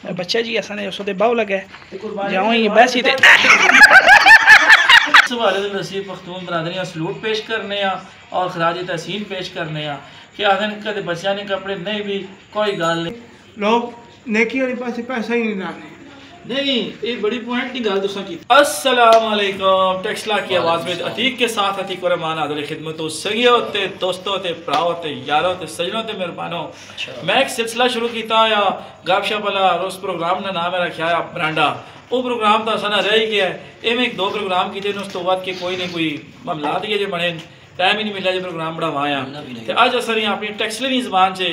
बच्चा जी असां उस बाहु लगे जाओ ही बैसी ते सवाल नसीब पख्तून बरादरी सलूट पेश करने और खराज तहसीन पेश करने कि आखिर कदे बच्चा ने कपड़े नहीं भी कोई गल नहीं, लोग नेकी वाले पास पैसा ही नहीं लाने नहीं। ये बड़ी पॉइंट की गल तुसा की। अस्सलाम वालेकुम, टेक्सला की आवाज़ में अतीक के साथ अतीक और रहमान हाज़िर खिदमत हो सगियों ते दोस्तों ते भराओं ते यारों ते सजनों ते मेहरबानों। मैं एक सिलसिला शुरू किया या गपशप वाला और उस प्रोग्राम का नाम है रखा बरांडा। वो प्रोग्राम तो असा रह ही गया है, इवें एक दो प्रोग्राम किए उस तो बाद के कोई नहीं कोई मामलात ही जो बने टाइम ही नहीं मिला जो प्रोग्राम बढ़ावाया। तो अज असर अपनी टेक्सलनी जबान से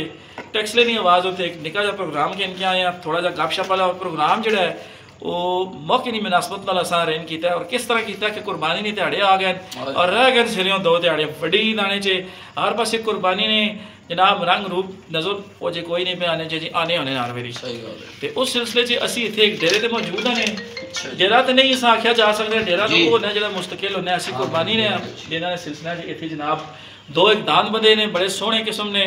टेक्सलनी आवाज़ उत्ते एक निका जा प्रोग्राम के इनके आए थोड़ा जा गपशप वाला प्रोग्राम जोड़ा है वो मौके की मुनासबत नाल असा अरेंज किया और किस तरह किया कि कुर्बानी ने दिहाड़े आ गए और रह गए सिरों दो दिहाड़े वड्डी दाने च हर पासे कुर्बानी ने जनाब रंग रूप नजर वो जो कोई नहीं पे आने चाहिए आने होने नाल मेरी तो उस सिलसिले च असी इतने एक डेरे ते मौजूद ने। डेरा तो नहीं असा आख्या जा सकता, डेरा तो वो होना जो मुस्तकिल होना असी कुर्बानी ने जिन्होंने सिलसिला इतने जनाब दो एक दान बंदे ने बड़े सोहने किस्म ने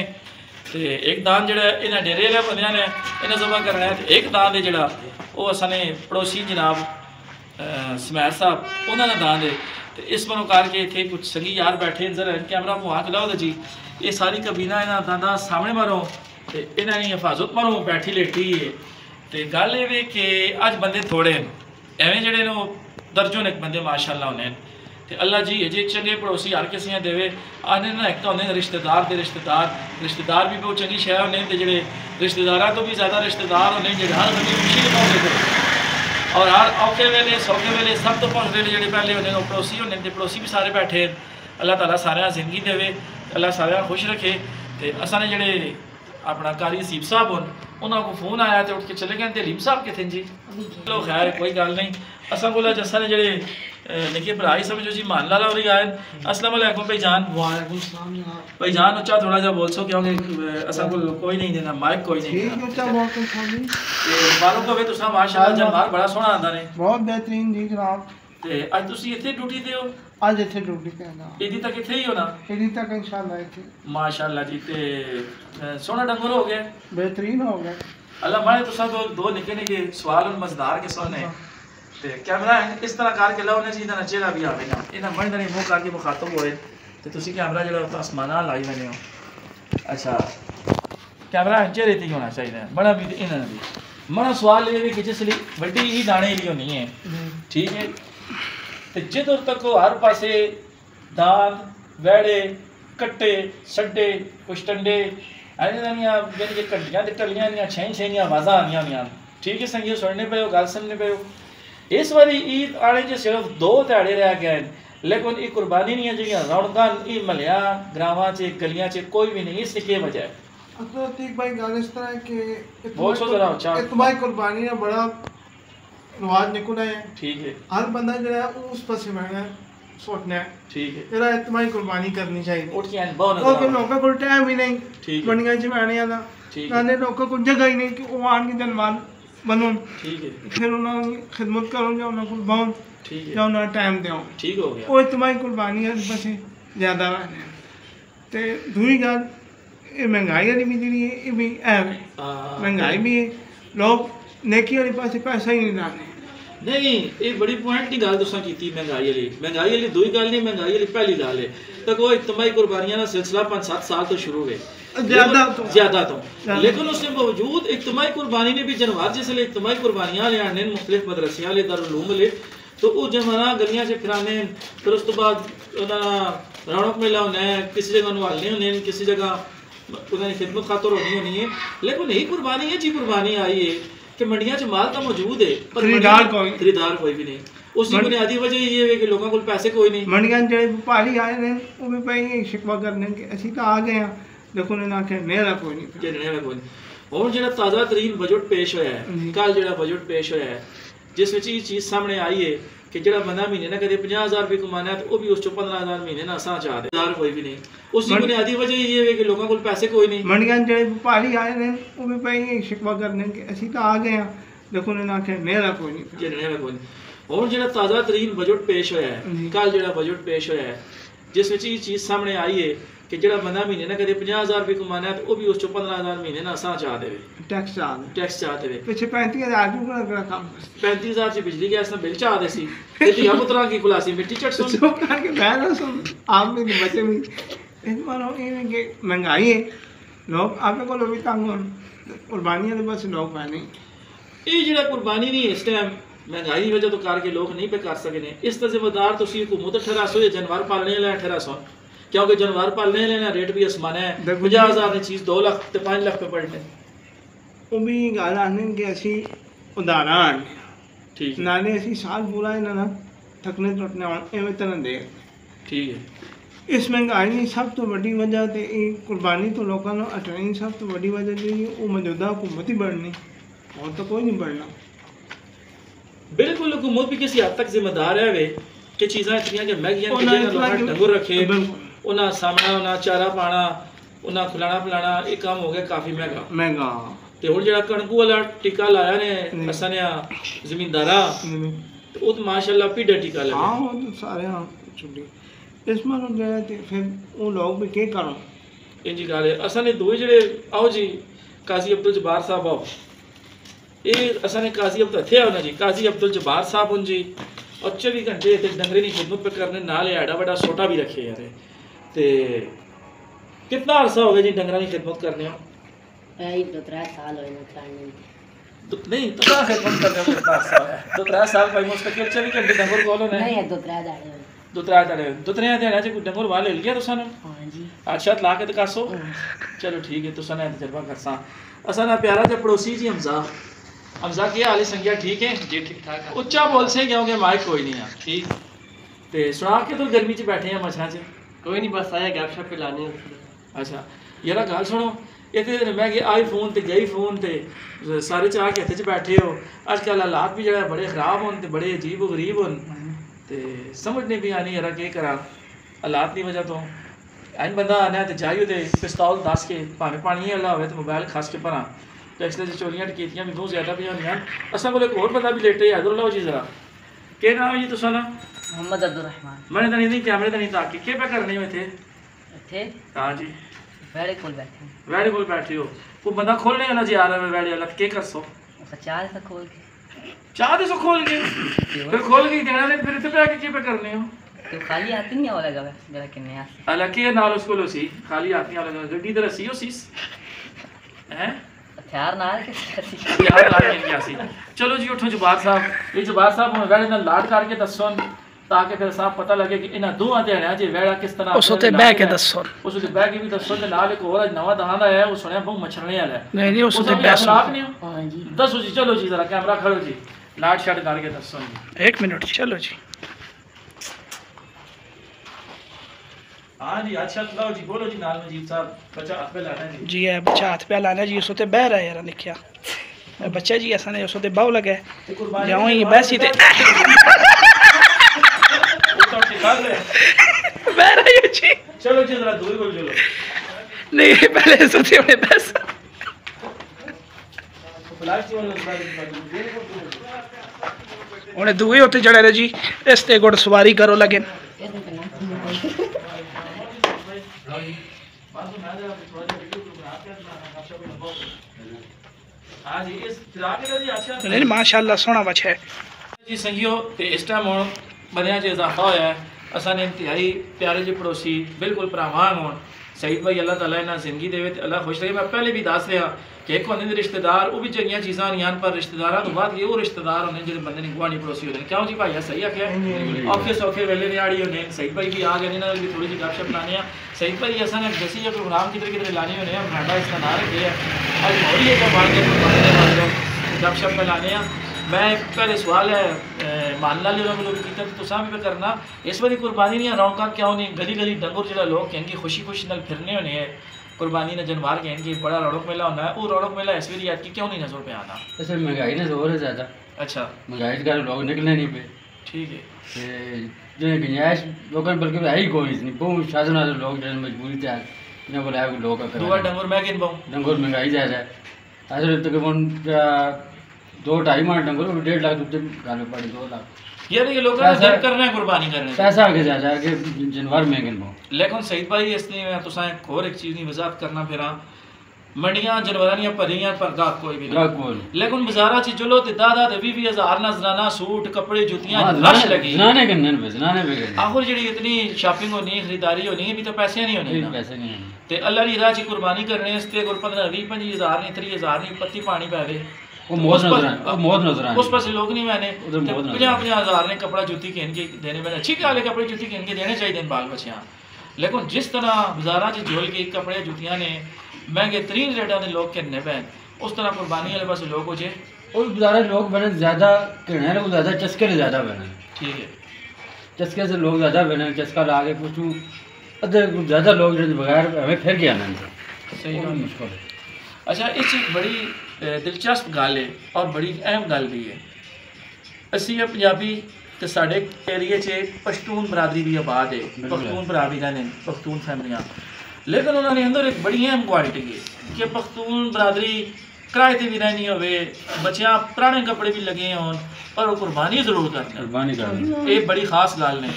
तो एक दान जो इन्हें डेरे वाले बंद ने इन्हें जमा करना है। एक दान जोड़ा वो असाने पड़ोसी जनाब समैर साहब उन्होंने दान दे तो इस मनोकार के इतने कुछ संगी यार बैठे जरा कैमरा को हाथ लाओ तो जी ये सारी कबीना इन्होंने दादा सामने मारो तो इन्होंने हिफाजत मारो बैठी लेटी है। तो गल ये कि अज बंदे थोड़े एवं जोड़े दर्जों एक बंदे माशाअल्लाह होने तो अल्लाह जी जे चंगे पड़ोसी हर किसी देवे आने ना एक तो होंगे रिश्तेदार के रिश्तेदार भी बहुत चंगी शह होने तो जोड़े रिश्तेदार तो भी ज़्यादा रिश्तेदार होने जो हर बंदी खुशी लगाते और हर औखे वेले सौखे वेले सब तो पहुँचते जो पहले होने पड़ोसी होने तो पड़ोसी भी सारे बैठे। अल्लाह ताला सारे जिंदगी देवे, अल्लाह सारे खुश रखे। तो असा ने जोड़े अपना कारी हसीब साहब हो उन्होंने को फोन आया तो उठ के चले गए तो हलीम साहब कितने जी चलो खैर कोई गल नहीं असा को जसा ने जोड़े निके भरा ही समझो जी मान लाला और आए। अस्सलाम वालेकुम भाईजान। भाईजान उच्चा थोड़ा जा बोल सो क्योंकि असा को कोई नहीं देना माइक कोई नहीं मुबारक होवे तुसा माशाअल्लाह जमार बड़ा सोहना आंदा ने बहुत बेहतरीन जी जनाब। ते आज तुसी इथे ड्यूटी ते हो? आज इथे ड्यूटी पे ना इदी तक इथे ही होना? इदी तक इंशाल्लाह इथे माशाअल्लाह जी। ते सोहना डंगर हो गया बेहतरीन हो गया अल्लाह माने तुसा दो निके निके सवाल और मजेदार के सोने ते कैमरा इस तरह करके लाओ ने जी दा चेहरा भी आवे ना इना मर्द ने मुंह करके मुखातब होए ते तुसी कैमरा जड़ा तो आसमाना लाई बने हो। अच्छा कैमरा चेहरे ते होना चाहिए बड़ा भी इना भी मना सवाल ये कि जिसली वड्डी ही दाने ही होनी है ठीक है तो जिधर तक हर पासे दान वैड़े कट्टे सड्डे कुछ टंडे यानी कट्टियां टलियां छैं छैं आवाज़ा आनियां हुई ठीक है संगी सुनने पे गल सुनने पे इस बारी ईद आने च सिर्फ 2 ध्याड़े रह गए लेकिन ये कुर्बानी नहीं है जी रौनक ये महलिया ग्रावां च गलियां च कोई भी नहीं। इसकी क्या वजह है? ठीक भाई गल इस तरह है कि बोल सो जरा अच्छा तुम्हारी कुर्बानी ने बड़ा रिवाज निकला है ठीक है हर बंदा जो है उस पासे बैठना सोचना है ठीक है तेरा तुम्हारी कुर्बानी करनी चाहिए उठ के बहुत ओके लोगों को टाइम ही नहीं ठीक बनिया च बैठने का ठीक नाले लोगों को जगह ही नहीं कि वो आन के धनवान बनो ठीक है फिर उन्होंने खिदमत करो या उन्हें कुर्बान ठीक है या उन्हें टाइम दो ठीक हो गया वो तुम्हारी कुर्बानी है बस ज़्यादा रहने तो दूसरी गल ये महंगाई वाली भी जी ये भी है महंगाई भी है लोग नेकी वाले पास पैसा ही नहीं लाने नहीं ये बड़ी पॉइंट की गल तुसा की महंगाई वाली दूई गल नहीं महंगाई वाली पहली गल है तो कोई इज्तिमाई कुर्बानियां का सिलसिला 5-7 साल तो शुरू है ज्यादा तो लेकिन उसके बावजूद इज्तिमाई कुर्बानी ने भी जनवार जिसले इज्तिमाई कुर्बानियां ले आने मुख्तलिफ मदरसियां ले दारुल ले तो वो जमाना गलियां से फिराने फिर उस तो बाद रौनक मेला होना है किसी जगह नवालने होने किसी जगह उन्होंने खिदमत खातर होनी है लेकिन यही कुर्बानी है जी कुर्बानी आई है कि मंडियां च माल तो मौजूद है पर खरीदार कोई भी नहीं। उसकी बुनियादी वजह ये है कि लोगों को पैसे कोई नहीं मंडियां जो व्यापारी आए ने वो भी भाई शिकवा करने के असी तो आ गए हैं देखो ने आखे मेरा कोई नहीं और जो ताज़ा तरीन बजट पेश होया है कल जो बजट पेश होया है जिस ये चीज़ सामने आई है कि जो बंदा महीने ना कदे 50,000 रुपये कमाना है तो वो भी उस 15,000 महीने ना असा चाहते कोई भी नहीं। उसकी बुनियादी वजह ये है कि लोगों को पैसे कोई नहीं मंडियां जो व्यापारी आए ने वो भी भाई शिकवा करने के असी तो आ गए हैं देखो ने आखे मेरा कोई नहीं और जो ताज़ा तरीन बजट पेश होया है कल जो बजट पेश होया है जिस ये चीज़ सामने आई है कि जो बंदा महीने ना कदे 50,000 रुपये कमाना है तो वह भी उस 15,000 महीने ना असा चाह दे टैक्स चाह दे टैक्स चाह दे पिछे 35,000 क्यों कर काम 35,000 से बिजली गैस ना बिल चाह दे सी ते धिया पुत्रा की खुलासी मिट्टी चट सुन जो करके बैठ सुन आप भी बचे भी इस मानो ये कि महंगाई है लोग आपे को भी तंग होन कुर्बानियां दे बस लोग पाने ये जेड़ा कुर्बानी नहीं इस टाइम महंगाई की वजह तो करके लोग नहीं पे कर सकते इस तो जिम्मेदार तुसी हुकूमत ठहरासो या जानवर पालने वाले ठहरासो क्योंकि जानवर पालने वाले ना रेट भी आसमान है 50,000 की चीज़ 2 लाख ते 5 लाख पे पड़ने वो भी गल आने कि असी उदाहरण आने ठीक है नाले असी साल पूरा इन्हां ना थकने टुटने एवं तरह दे ठीक है इस महंगाई की सब तो बड़ी वजह तो ये कुर्बानी तो लोगों ने हटानी सब तो बड़ी वजह जो वो मौजूदा हुकूमत ही बढ़नी और तो कोई नहीं बढ़ना बिल्कुल हुकूमत भी किसी हद तक जिम्मेदार है वे कि चीज़ां इतनी कि महंगियां कि लोग डंगर रखे उन्हें सामना उन्हें चारा पाना उन्हें खिलाना पिलाना ये काम हो गया काफ़ी महंगा तो हुण जिहड़ा कणकू वाला टीका लाया ने असां ने जमींदारा तो वो तो माशाअल्लाह पीढ़े टीका लगा हाँ वो तो सारे हाँ छुट्टी इसमें लोग गए थे फिर वो लोग भी क्या करो इंजी गल है असां ने दो जिहड़े आओ जी काजी अब्दुल जब्बार साहब आओ ये असां ने काजी अब्दुल थे ना जी काजी अब्दुल जब्बार साहब उन जी और 24 घंटे डंगरे की खिदमत पे करने नाल एड़ा बड़ा सोटा भी रखे यार ते कितना अरसा हो गया जी डंगरा की खिदमत करने नहीं 2-3 साल हो गए नहीं तो क्या खिदमत करने हो कितना अरसा है 2-3 साल भाई मुस्तकिल 24 घंटे डंगर कोलो ने नहीं 2-3 दाड़े 2-3 दिहाड़े च कोई डंगर वाले लिया तुसां ने हां जी अच्छा ला के दकासो चलो ठीक है तुसां ने तजर्बा करसा असां ना प्यारा जा पड़ोसी जी हमजा क्या हाल है संज्ञा ठीक है जी ठीक ठाक उच्चा बोल से क्योंकि माइक कोई नहीं है ठीक ते सुना के तो गर्मी च बैठे हैं मछना च कोई नहीं बस आया गपशप पिलाने अच्छा यार गल सुनो ये तो मैं कि आई फोन ते गई फोन ते सारे चाह के हत्थ च बैठे हो अजकल हालात भी जो बड़े खराब होन ते बड़े अजीब गरीब होन ते समझ नहीं भी आनी यार केह् करा हालात की वजह तो अं बंदा आना तो जाइयो तो पिस्तौल दस के भावें पानी वाला हो तो मोबाइल खस के भरा टैक्स से चोरियां डकैतियां भी बहुत ज़्यादा भी होंगे असा को एक होर बंदा भी लेटे इधर लो जी जरा केह् नाम जी तुसा ना मोहम्मद अब्दुल रहमान मैंने तो नहीं कैमरे तो नहीं ताकि केह् पे करने हो इत्थे थे हाँ जी वेड़े कोल बैठे वेड़े कोल बैठे हो कोई बंदा खोलने वाला जी आ रहा है वेड़े वाला केह् करसो चार से खोल के चाह दे सो खोल के फिर खोल के देना नहीं फिर इत्थे पे आके केह् पे करने हो तो खाली हाथ नहीं वाला गवा मेरा किन्ने हाथ हालांकि ये नाल उसको लो सी खाली हाथ नहीं वाला गड्डी ते रसी हो सीस हैं हथियार ना के यार ला के क्या सी चलो जी उठो जबार साहब ये जबार साहब हुण वेड़े नाल लाड करके दसो ताकि फिर साहब पता लगे कि इन्हां दोवां दिहाड़ियां च वेड़ा किस तरह उस उत्ते बह के दसो उस उत्ते बह के भी दसो ते नाल एक होर नवां दहां दा है वो सुनिया बहुत मछरने वाला है नहीं उस उत्ते बह लाभ नहीं हो हां जी दसो जी चलो जी जरा कैमरा खड़ो जी लाड शाड करके दसो जी 1 मिनट चलो जी हाँ जी अच्छा लो जी बोलो जी नाल मजीद साहब बच्चा हाथ पे लाना जी जी है बच्चा हाथ पे लाना जी उस उत्ते बह रहा है यार लिखिया बच्चा जी असा ने उस उत्ते बाहु लगे जाओ ही बैसी ते बह रहा है जी चलो जी जरा दूर बोल चलो नहीं पहले इस उत्ते में बस उन्हें दुए उत्ते जड़े रहे जी इस ते गुड़ सवारी करो लगे नहीं माशाअल्लाह सोना बच्चा है जी संगियो ते इस टाइम हुण बंदियां च इजाफा होया है असां ने इंतहाई प्यारे जे पड़ोसी बिल्कुल भरावान होण सईद भाई अल्लाह ताला इन्हां जिंदगी देवे ते अल्लाह खुश रहे मैं पहले भी दस रहा कि एक होंदे रिश्तेदार वो भी चंगियां चीज़ां नहीं आन पर रिश्तेदारां तो बाद ये वो रिश्तेदार होने जो बंदे ने गुआढ़ी पड़ोसी होते हैं क्यों जी भाई सही आख्या औखे सौखे वेले न्याड़ी होने सईद भाई भी आ गए इन्होंने भी थोड़ी जी गपशप लाने सईद भाई असा ने दसी प्रोग्राम किधर लाने होने भांडा इसका ना रखे है अज होरी एक बार गपशप में लाने मैं पहले सवाल है मान लाल उन्होंने भी किया तो तुसा भी करना इस बारी कुर्बानी नहीं रौनक क्यों नहीं गली गली डंगुर जो लोग कहेंगे खुशी खुशी नाल फिरने होने है कुर्बानी ने जनवार कहेंगे बड़ा रौनक मेला होना है वो रौनक मेला इस बारी की क्यों नहीं नजर पे आना ऐसे महंगाई ने जोर है ज़्यादा अच्छा महंगाई के कारण लोग निकलने नहीं पे ठीक है जो गुंजाइश लोगों बल्कि है ही कोई नहीं बहुत शासन वाले लोग जो मजबूरी थे इन्हें बोला लोग दुआ डंगुर मैं गिन पाऊँ डंगुर महंगाई ज़्यादा है ऐसे तकरीबन 2-2.5 मन डंगुर 1.5 लाख रुपये गाने पड़े 2 लाख यानी कि लोगों ने दिल करना है कुर्बानी करने पैसा आगे जा जाके जानवर महंगे बहुत। लेकिन सईद भाई इसलिए मैं तुसा एक और एक चीज़ की वजाहत करना फिर मंडियां जानवरां दियां भरियां पर गाहक कोई भी नहीं, लेकिन बाजारा च चलो ते 10-20 नजराना सूट कपड़े जुतियां रश लगी ज़नाने करने पे ज़नाने पे करने आखिर जेडी इतनी शॉपिंग होनी खरीदारी होनी है भी तो पैसे नहीं होने पैसे नहीं हैं। ते अल्लाह दी राह च कुर्बानी करने इसते कोई 15-20-25 हज़ार नहीं 30 हज़ार नहीं पत्ती पानी पावे वो मौत नजर आए उस पास लोग नहीं मैंने 50-50 हज़ार ने कपड़ा जुती कहन के देने में अच्छी गल है, कपड़े जुती कहन के देने चाहिए बाल बच्चियां, लेकिन जिस तरह बाजारा च झोल के कपड़े जुतियां ने महंगे तरीन रेटा के लोग कहने पैन उस तरह कुर्बानी वाले पास लोग हो जाए और बाजारा लोग बने ज़्यादा कहने लोग ज़्यादा चस्के से ज़्यादा बने। ठीक है, चस्के से लोग ज़्यादा बने चस्का ला के पूछूँ अदे ज़्यादा लोग जो बगैर हमें फिर के आना सही गल मुश्किल है। अच्छा इस बड़ी दिलचस्प गल है और बड़ी अहम गल भी है, असी पंजाबी तो साढ़े एरिए च पश्तून बरादरी भी आबाद है, पख्तून भरा भी रहने पख्तून फैमिलियाँ, लेकिन उन्होंने अंदर एक बड़ी अहम क्वालिटी है कि पख्तून बरादरी किराए पर भी रहनी हो बच्चियां पुराने कपड़े भी लगे हों पर वो कुर्बानी जरूर करना ये बड़ी खास गल ने,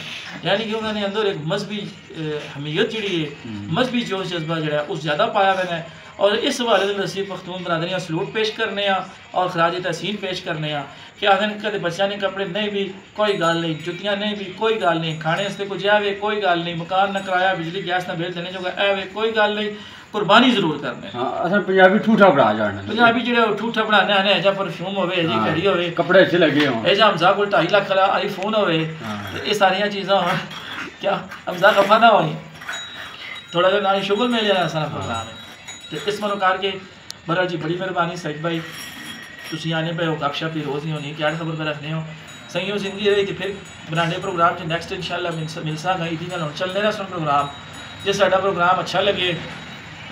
यानी कि उन्होंने अंदर एक मजहबी हमीयत जी है मजहबी जोश जज्बा जो उस ज़्यादा पाया हुआ है और इस हवाले से असी पख्तून बरादरियां सलूट पेश करने और खराज तहसीन पेश करने कि आखिर कदे बच्चा ने कपड़े नहीं भी कोई गल नहीं, जुतियां नहीं भी कोई गल नहीं, खाने से कुछ आवे कोई गल नहीं, मकान न किराया बिजली गैस न बिल देने जो आवे कोई गल नहीं, कुर्बानी जरूर करने। हाँ असल पंजाबी ठूठा बना जाने पंजाबी जो ठूठा बनाने आने एजा परफ्यूम होवे एजी घड़ी होवे कपड़े अच्छे लगे हों एजा हमजा कोल 2.5 लाख वाला आईफोन होवे ये सारियां चीज़ां हों क्या हमजा खफा ना होई थोड़ा जो नाली शुगल मिल जाना सारा प्रोग्राम है तो इस मनोकार के बड़ा जी बड़ी मेहरबानी सईद भाई तुसी आने पे हो गपशप भी रोज़ नहीं होनी क्या खबर पर रखने हो सही हो जिंदगी रही थी फिर बनाने प्रोग्राम च नैक्सट इंशाल्लाह मिलसा गई थी ना चल रहा सुन प्रोग्राम जो साडा प्रोग्राम अच्छा लगे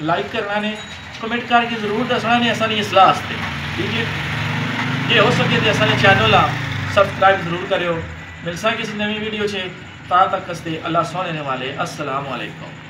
लाइक करना ने कमेंट करके जरूर दसना ने असा नहीं सलाह वास्ते ठीक है जे हो सके तो असा चैनल सब्सक्राइब जरूर करो मिलसा किसी नवी वीडियो से ता तक हंसते अल्लाह सोने वाले अस्सलाम वालेकुम।